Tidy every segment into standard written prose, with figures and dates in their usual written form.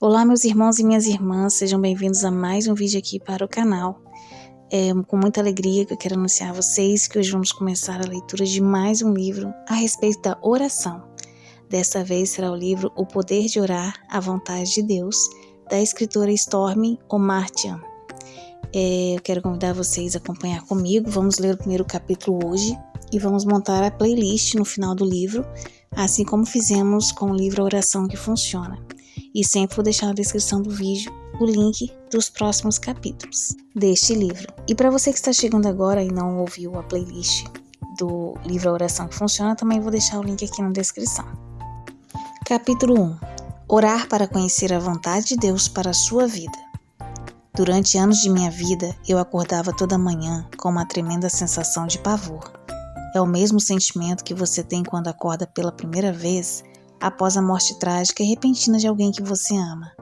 Olá, meus irmãos e minhas irmãs, sejam bem-vindos a mais um vídeo aqui para o canal. Com muita alegria que eu quero anunciar a vocês que hoje vamos começar a leitura de mais um livro a respeito da oração. Dessa vez será o livro O Poder de Orar, a Vontade de Deus, da escritora Stormy Omartian. Eu quero convidar vocês a acompanhar comigo, vamos ler o primeiro capítulo hoje e vamos montar a playlist no final do livro, assim como fizemos com o livro A Oração que Funciona. E sempre vou deixar na descrição do vídeo o link dos próximos capítulos deste livro. E para você que está chegando agora e não ouviu a playlist do livro A Oração que Funciona, também vou deixar o link aqui na descrição. Capítulo 1. Orar para conhecer a vontade de Deus para a sua vida. Durante anos de minha vida, eu acordava toda manhã com uma tremenda sensação de pavor. É o mesmo sentimento que você tem quando acorda pela primeira vez após a morte trágica e repentina de alguém que você ama.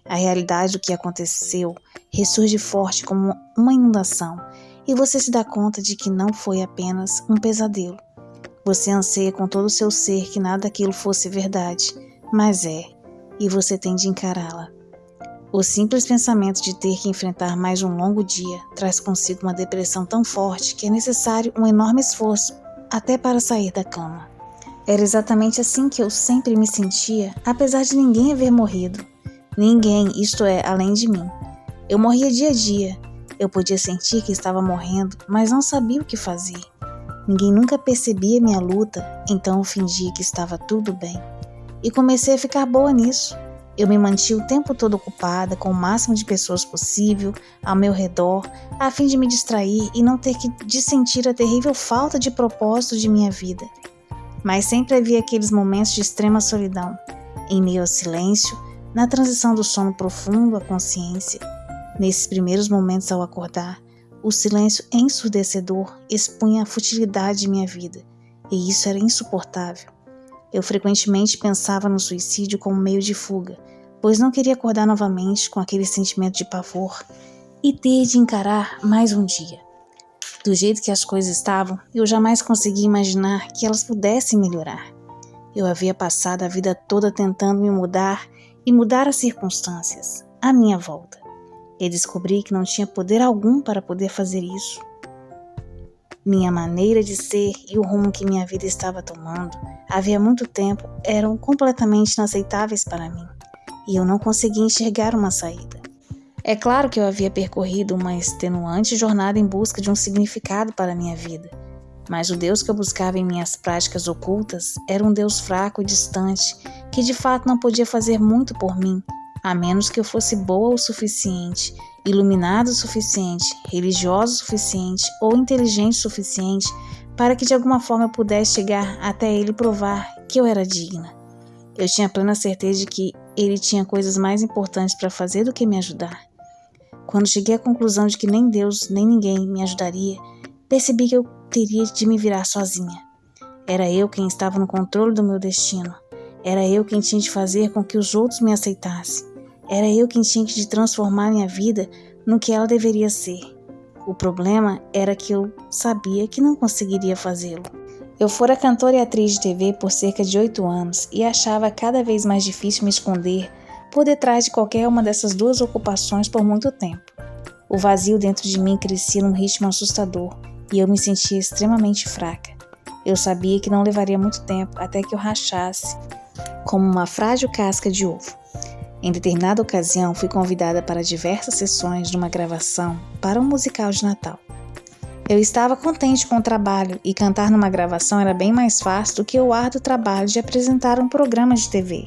A realidade do que aconteceu ressurge forte como uma inundação e você se dá conta de que não foi apenas um pesadelo. Você anseia com todo o seu ser que nada daquilo fosse verdade, mas é, e você tem de encará-la. O simples pensamento de ter que enfrentar mais um longo dia traz consigo uma depressão tão forte que é necessário um enorme esforço até para sair da cama. Era exatamente assim que eu sempre me sentia, apesar de ninguém haver morrido. Ninguém, isto é, além de mim. Eu morria dia a dia. Eu podia sentir que estava morrendo, mas não sabia o que fazer. Ninguém nunca percebia minha luta, então eu fingia que estava tudo bem. E comecei a ficar boa nisso. Eu me mantinha o tempo todo ocupada com o máximo de pessoas possível ao meu redor, a fim de me distrair e não ter de sentir a terrível falta de propósito de minha vida. Mas sempre havia aqueles momentos de extrema solidão, em meio ao silêncio, na transição do sono profundo à consciência. Nesses primeiros momentos ao acordar, o silêncio ensurdecedor expunha a futilidade de minha vida, e isso era insuportável. Eu frequentemente pensava no suicídio como meio de fuga, pois não queria acordar novamente com aquele sentimento de pavor e ter de encarar mais um dia. Do jeito que as coisas estavam, eu jamais conseguia imaginar que elas pudessem melhorar. Eu havia passado a vida toda tentando me mudar e mudar as circunstâncias à minha volta. E descobri que não tinha poder algum para poder fazer isso. Minha maneira de ser e o rumo que minha vida estava tomando, havia muito tempo, eram completamente inaceitáveis para mim, e eu não conseguia enxergar uma saída. É claro que eu havia percorrido uma extenuante jornada em busca de um significado para a minha vida, mas o Deus que eu buscava em minhas práticas ocultas era um Deus fraco e distante, que de fato não podia fazer muito por mim, a menos que eu fosse boa o suficiente, iluminada o suficiente, religiosa o suficiente ou inteligente o suficiente para que de alguma forma eu pudesse chegar até ele e provar que eu era digna. Eu tinha plena certeza de que ele tinha coisas mais importantes para fazer do que me ajudar. Quando cheguei à conclusão de que nem Deus nem ninguém me ajudaria, percebi que eu teria de me virar sozinha. Era eu quem estava no controle do meu destino. Era eu quem tinha de fazer com que os outros me aceitassem. Era eu quem tinha de transformar minha vida no que ela deveria ser. O problema era que eu sabia que não conseguiria fazê-lo. Eu fora cantora e atriz de TV por cerca de 8 anos e achava cada vez mais difícil me esconder por detrás de qualquer uma dessas duas ocupações por muito tempo. O vazio dentro de mim crescia num ritmo assustador e eu me sentia extremamente fraca. Eu sabia que não levaria muito tempo até que eu rachasse como uma frágil casca de ovo. Em determinada ocasião, fui convidada para diversas sessões de uma gravação para um musical de Natal. Eu estava contente com o trabalho e cantar numa gravação era bem mais fácil do que o árduo trabalho de apresentar um programa de TV.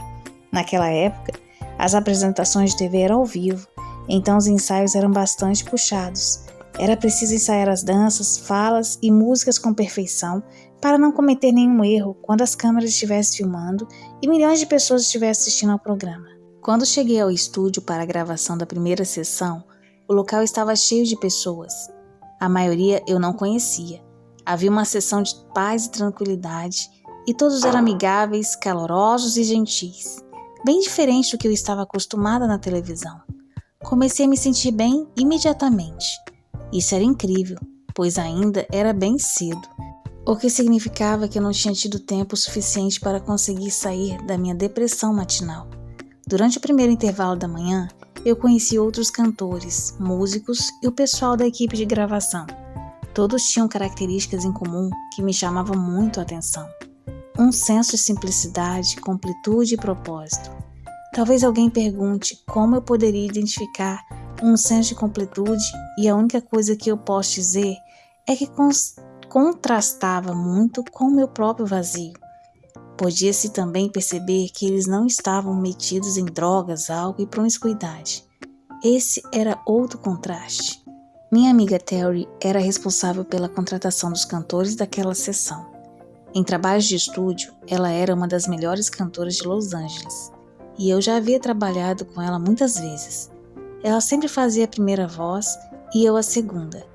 Naquela época, as apresentações de TV eram ao vivo, então os ensaios eram bastante puxados. Era preciso ensaiar as danças, falas e músicas com perfeição para não cometer nenhum erro quando as câmeras estivessem filmando e milhões de pessoas estivessem assistindo ao programa. Quando cheguei ao estúdio para a gravação da primeira sessão, o local estava cheio de pessoas. A maioria eu não conhecia. Havia uma sessão de paz e tranquilidade e todos eram amigáveis, calorosos e gentis. Bem diferente do que eu estava acostumada na televisão. Comecei a me sentir bem imediatamente. Isso era incrível, pois ainda era bem cedo, o que significava que eu não tinha tido tempo suficiente para conseguir sair da minha depressão matinal. Durante o primeiro intervalo da manhã, eu conheci outros cantores, músicos e o pessoal da equipe de gravação. Todos tinham características em comum que me chamavam muito a atenção. Um senso de simplicidade, completude e propósito. Talvez alguém pergunte como eu poderia identificar um senso de completude, e a única coisa que eu posso dizer é que contrastava muito com o meu próprio vazio. Podia-se também perceber que eles não estavam metidos em drogas, álcool e promiscuidade. Esse era outro contraste. Minha amiga Terry era responsável pela contratação dos cantores daquela sessão. Em trabalhos de estúdio, ela era uma das melhores cantoras de Los Angeles, e eu já havia trabalhado com ela muitas vezes. Ela sempre fazia a primeira voz e eu a segunda.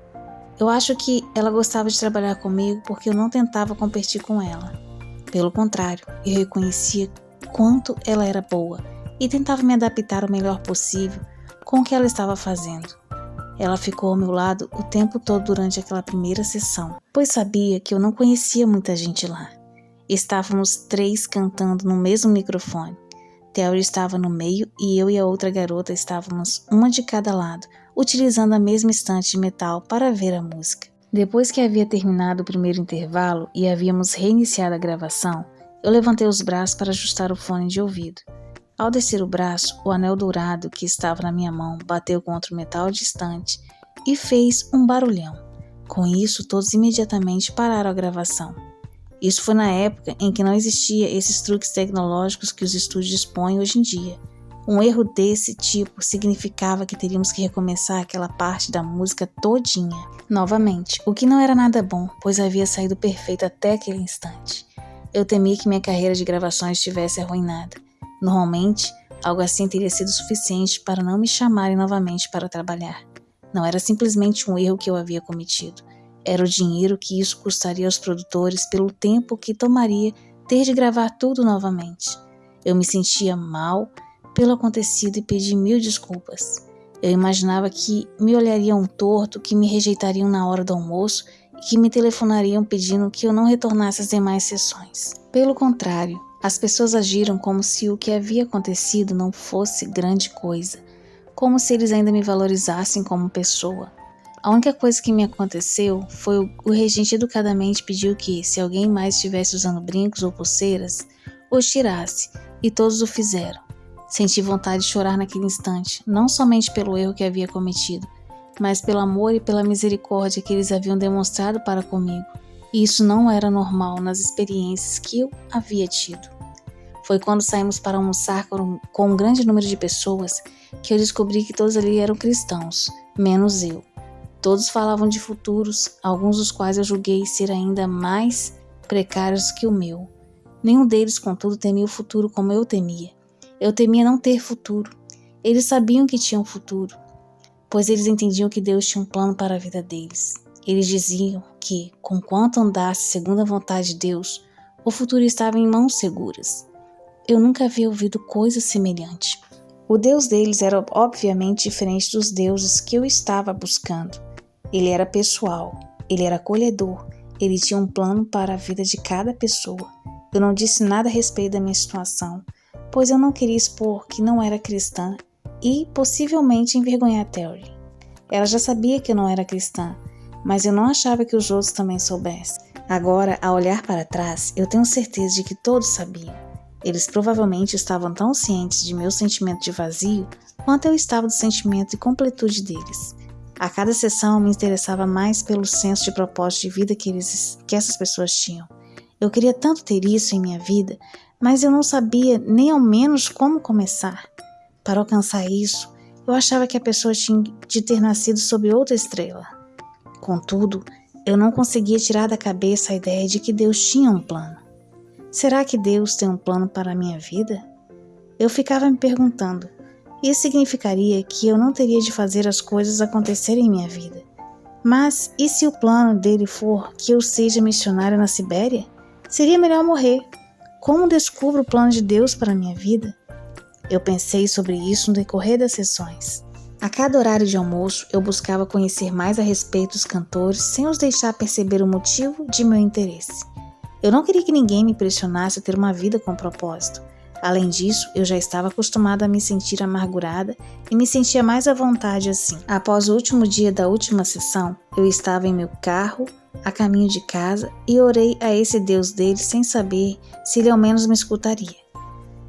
Eu acho que ela gostava de trabalhar comigo porque eu não tentava competir com ela. Pelo contrário, eu reconhecia quanto ela era boa e tentava me adaptar o melhor possível com o que ela estava fazendo. Ela ficou ao meu lado o tempo todo durante aquela primeira sessão, pois sabia que eu não conhecia muita gente lá. Estávamos 3 cantando no mesmo microfone. Terry estava no meio e eu e a outra garota estávamos uma de cada lado, utilizando a mesma estante de metal para ver a música. Depois que havia terminado o primeiro intervalo e havíamos reiniciado a gravação, eu levantei os braços para ajustar o fone de ouvido. Ao descer o braço, o anel dourado que estava na minha mão bateu contra o metal distante e fez um barulhão. Com isso, todos imediatamente pararam a gravação. Isso foi na época em que não existia esses truques tecnológicos que os estúdios dispõem hoje em dia. Um erro desse tipo significava que teríamos que recomeçar aquela parte da música todinha, novamente, o que não era nada bom, pois havia saído perfeito até aquele instante. Eu temia que minha carreira de gravações estivesse arruinada. Normalmente, algo assim teria sido suficiente para não me chamarem novamente para trabalhar. Não era simplesmente um erro que eu havia cometido. Era o dinheiro que isso custaria aos produtores pelo tempo que tomaria ter de gravar tudo novamente. Eu me sentia mal pelo acontecido e pedi 1000 desculpas. Eu imaginava que me olhariam torto, que me rejeitariam na hora do almoço e que me telefonariam pedindo que eu não retornasse às demais sessões. Pelo contrário, as pessoas agiram como se o que havia acontecido não fosse grande coisa, como se eles ainda me valorizassem como pessoa. A única coisa que me aconteceu foi o regente educadamente pediu que, se alguém mais estivesse usando brincos ou pulseiras, os tirasse, e todos o fizeram. Senti vontade de chorar naquele instante, não somente pelo erro que havia cometido, mas pelo amor e pela misericórdia que eles haviam demonstrado para comigo. E isso não era normal nas experiências que eu havia tido. Foi quando saímos para almoçar com um grande número de pessoas que eu descobri que todos ali eram cristãos, menos eu. Todos falavam de futuros, alguns dos quais eu julguei ser ainda mais precários que o meu. Nenhum deles, contudo, temia o futuro como eu temia. Eu temia não ter futuro. Eles sabiam que tinham futuro, pois eles entendiam que Deus tinha um plano para a vida deles. Eles diziam que, conquanto andasse segundo a vontade de Deus, o futuro estava em mãos seguras. Eu nunca havia ouvido coisa semelhante. O Deus deles era obviamente diferente dos deuses que eu estava buscando. Ele era pessoal, ele era acolhedor, ele tinha um plano para a vida de cada pessoa. Eu não disse nada a respeito da minha situação, pois eu não queria expor que não era cristã e possivelmente envergonhar Terry. Ela já sabia que eu não era cristã, mas eu não achava que os outros também soubessem. Agora, ao olhar para trás, eu tenho certeza de que todos sabiam. Eles provavelmente estavam tão cientes de meu sentimento de vazio quanto eu estava do sentimento de completude deles. A cada sessão eu me interessava mais pelo senso de propósito de vida que essas pessoas tinham. Eu queria tanto ter isso em minha vida, mas eu não sabia nem ao menos como começar. Para alcançar isso, eu achava que a pessoa tinha de ter nascido sob outra estrela. Contudo, eu não conseguia tirar da cabeça a ideia de que Deus tinha um plano. Será que Deus tem um plano para a minha vida? Eu ficava me perguntando, isso significaria que eu não teria de fazer as coisas acontecerem em minha vida. Mas e se o plano dele for que eu seja missionária na Sibéria? Seria melhor morrer. Como descubro o plano de Deus para a minha vida? Eu pensei sobre isso no decorrer das sessões. A cada horário de almoço, eu buscava conhecer mais a respeito dos cantores sem os deixar perceber o motivo de meu interesse. Eu não queria que ninguém me pressionasse a ter uma vida com propósito, Além disso, eu já estava acostumada a me sentir amargurada e me sentia mais à vontade assim. Após o último dia da última sessão, eu estava em meu carro, a caminho de casa, e orei a esse Deus dele sem saber se ele ao menos me escutaria.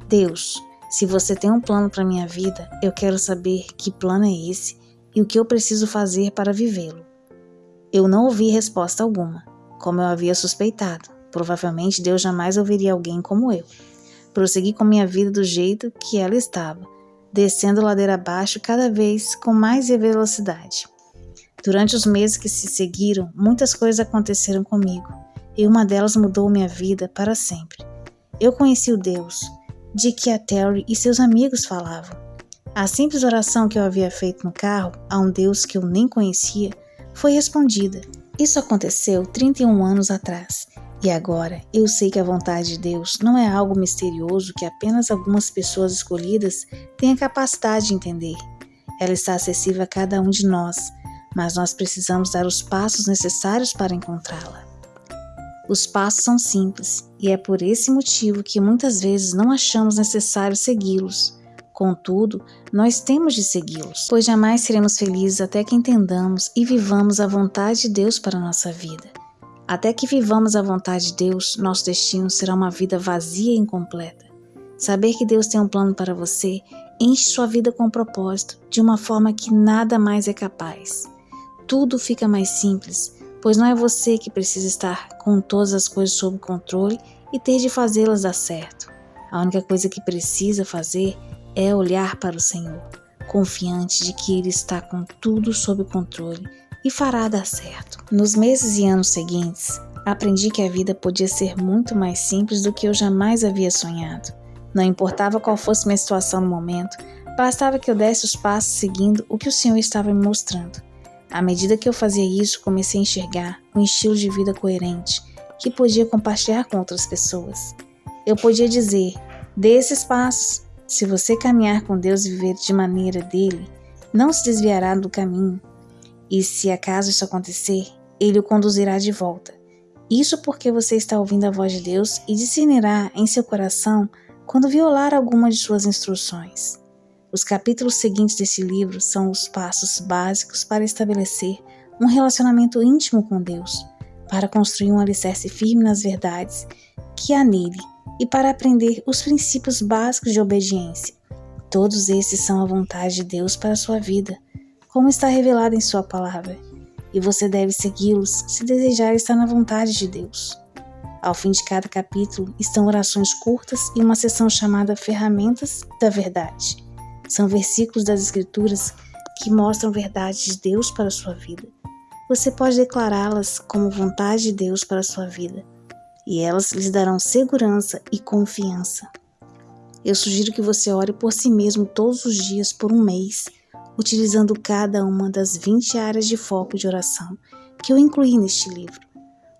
Deus, se você tem um plano para minha vida, eu quero saber que plano é esse e o que eu preciso fazer para vivê-lo. Eu não ouvi resposta alguma, como eu havia suspeitado. Provavelmente Deus jamais ouviria alguém como eu. Prossegui com minha vida do jeito que ela estava, descendo ladeira abaixo cada vez com mais velocidade. Durante os meses que se seguiram, muitas coisas aconteceram comigo, e uma delas mudou minha vida para sempre. Eu conheci o Deus de que a Terry e seus amigos falavam. A simples oração que eu havia feito no carro a um Deus que eu nem conhecia foi respondida. Isso aconteceu 31 anos atrás. E agora, eu sei que a vontade de Deus não é algo misterioso que apenas algumas pessoas escolhidas têm a capacidade de entender. Ela está acessível a cada um de nós, mas nós precisamos dar os passos necessários para encontrá-la. Os passos são simples, e é por esse motivo que muitas vezes não achamos necessário segui-los. Contudo, nós temos de segui-los, pois jamais seremos felizes até que entendamos e vivamos a vontade de Deus para a nossa vida. Até que vivamos a vontade de Deus, nosso destino será uma vida vazia e incompleta. Saber que Deus tem um plano para você enche sua vida com propósito, de uma forma que nada mais é capaz. Tudo fica mais simples, pois não é você que precisa estar com todas as coisas sob controle e ter de fazê-las dar certo. A única coisa que precisa fazer é olhar para o Senhor, confiante de que Ele está com tudo sob controle e fará dar certo. Nos meses e anos seguintes, aprendi que a vida podia ser muito mais simples do que eu jamais havia sonhado. Não importava qual fosse minha situação no momento, bastava que eu desse os passos seguindo o que o Senhor estava me mostrando. À medida que eu fazia isso, comecei a enxergar um estilo de vida coerente que podia compartilhar com outras pessoas. Eu podia dizer, dê esses passos. Se você caminhar com Deus e viver de maneira dele, não se desviará do caminho. E se acaso isso acontecer, Ele o conduzirá de volta. Isso porque você está ouvindo a voz de Deus e discernirá em seu coração quando violar alguma de suas instruções. Os capítulos seguintes desse livro são os passos básicos para estabelecer um relacionamento íntimo com Deus, para construir um alicerce firme nas verdades que há nele e para aprender os princípios básicos de obediência. Todos esses são a vontade de Deus para a sua vida, como está revelado em sua palavra, e você deve segui-los se desejar estar na vontade de Deus. Ao fim de cada capítulo estão orações curtas e uma seção chamada Ferramentas da Verdade. São versículos das Escrituras que mostram verdades de Deus para a sua vida. Você pode declará-las como vontade de Deus para a sua vida, e elas lhes darão segurança e confiança. Eu sugiro que você ore por si mesmo todos os dias por um mês, utilizando cada uma das 20 áreas de foco de oração que eu incluí neste livro.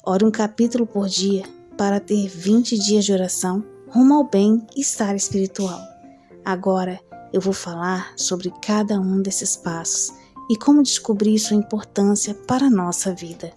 Ore um capítulo por dia para ter 20 dias de oração rumo ao bem-estar espiritual. Agora eu vou falar sobre cada um desses passos e como descobrir sua importância para a nossa vida.